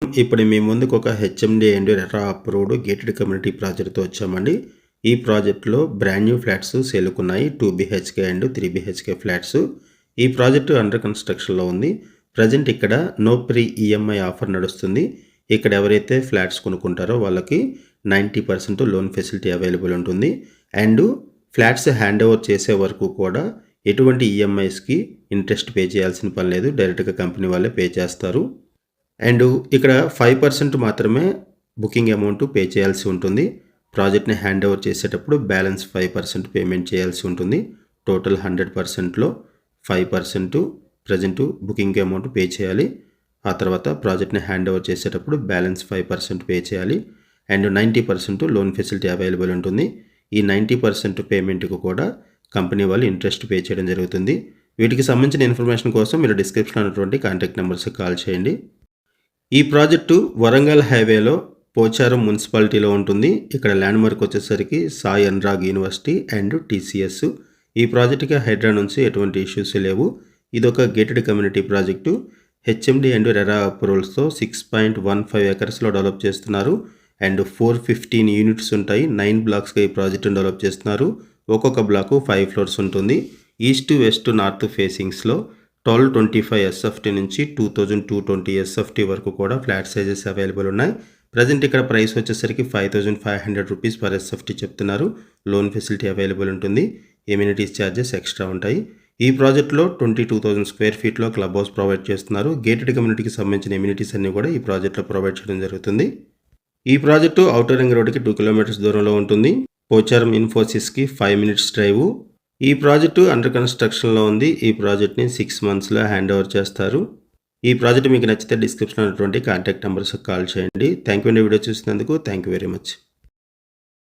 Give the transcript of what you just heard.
ఇప్పుడు మీ ముందుకు ఒక HMD and RERA approved gated community ప్రాజెక్ట్తో వచ్చామండి. ఈ ప్రాజెక్ట్లో బ్రాండ్ న్యూ ఫ్లాట్స్ సేలుకున్నాయి. 2 BHK అండ్ 3 BHK ఫ్లాట్స్. ఈ ప్రాజెక్టు అండర్ కన్స్ట్రక్షన్లో ఉంది. ప్రజెంట్ ఇక్కడ నో ప్రీ ఈఎంఐ ఆఫర్ నడుస్తుంది. ఇక్కడ ఎవరైతే ఫ్లాట్స్ కొనుక్కుంటారో వాళ్ళకి 90% లోన్ ఫెసిలిటీ అవైలబుల్ ఉంటుంది. అండ్ ఫ్లాట్స్ హ్యాండ్ ఓవర్ చేసే వరకు కూడా ఎటువంటి ఈఎంఐస్కి ఇంట్రెస్ట్ పే చేయాల్సిన పని లేదు. డైరెక్ట్గా కంపెనీ వాళ్ళే పే చేస్తారు. అండ్ ఇక్కడ 5% మాత్రమే బుకింగ్ అమౌంట్ పే చేయాల్సి ఉంటుంది. ప్రాజెక్ట్ని హ్యాండ్ ఓవర్ చేసేటప్పుడు బ్యాలెన్స్ 5% పేమెంట్ చేయాల్సి ఉంటుంది. టోటల్ 100%లో 5% ప్రజెంట్ బుకింగ్ అమౌంట్ పే చేయాలి. ఆ తర్వాత ప్రాజెక్ట్ని హ్యాండ్ ఓవర్ చేసేటప్పుడు బ్యాలెన్స్ 5% పే చేయాలి. అండ్ 90% లోన్ ఫెసిలిటీ అవైలబుల్ ఉంటుంది. ఈ 90% పేమెంట్కు కూడా కంపెనీ వాళ్ళు ఇంట్రెస్ట్ పే చేయడం జరుగుతుంది. వీటికి సంబంధించిన ఇన్ఫర్మేషన్ కోసం మీరు డిస్క్రిప్షన్లో ఉన్నటువంటి కాంటాక్ట్ నెంబర్స్కి కాల్ చేయండి. ఈ ప్రాజెక్టు వరంగల్ హైవేలో పోచారం మున్సిపాలిటీలో ఉంటుంది. ఇక్కడ ల్యాండ్ మార్క్ వచ్చేసరికి Sai Anurag university and TCS. ఈ ప్రాజెక్టుకి హైడ్రా నుంచి ఎటువంటి ఇష్యూస్ లేవు. ఇదొక gated community project. HMD and RERA అప్రూవల్స్తో 6.15 ఎకర్స్లో డెవలప్ చేస్తున్నారు. అండ్ 415 యూనిట్స్ ఉంటాయి. 9 బ్లాక్స్గా ఈ ప్రాజెక్టును డెవలప్ చేస్తున్నారు. ఒక్కొక్క బ్లాకు 5 ఫ్లోర్స్ ఉంటుంది. ఈస్ట్ వెస్ట్ నార్త్ ఫేసింగ్స్లో 1225 SFT నుంచి 2220 SFT వరకు కూడా ఫ్లాట్ సైజెస్ అవైలబుల్ ఉన్నాయి. ప్రజెంట్ ఇక్కడ ప్రైస్ వచ్చేసరికి 5500 రూపీస్ పర్ SFT చెప్తున్నారు. లోన్ ఫెసిలిటీ అవైలబుల్ ఉంటుంది. ఎమ్యూనిటీస్ ఛార్జెస్ ఎక్స్ట్రా ఉంటాయి. ఈ ప్రాజెక్ట్లో 22,000 స్క్వేర్ ఫీట్లో క్లబ్ హౌస్ ప్రొవైడ్ చేస్తున్నారు. గేటెడ్ కమ్యూనిటీకి సంబంధించిన ఎమ్యూనిటీస్ అన్నీ కూడా ఈ ప్రాజెక్ట్లో ప్రొవైడ్ చేయడం జరుగుతుంది. ఈ ప్రాజెక్టు ఔటర్ రింగ్ రోడ్డుకి 2 కిలోమీటర్స్ దూరంలో ఉంటుంది. పోచారం ఇన్ఫోసిస్కి 5 మినిట్స్ డ్రైవ్. ఈ ప్రాజెక్టు అండర్ కన్స్ట్రక్షన్లో ఉంది. ఈ ప్రాజెక్ట్ని 6 మంత్స్లో హ్యాండ్ ఓవర్ చేస్తారు. ఈ ప్రాజెక్ట్ మీకు నచ్చితే డిస్క్రిప్షన్లో ఉన్నటువంటి కాంటాక్ట్ నెంబర్స్కి కాల్ చేయండి. థ్యాంక్ యూ అండి వీడియో చూసినందుకు. Thank you very much.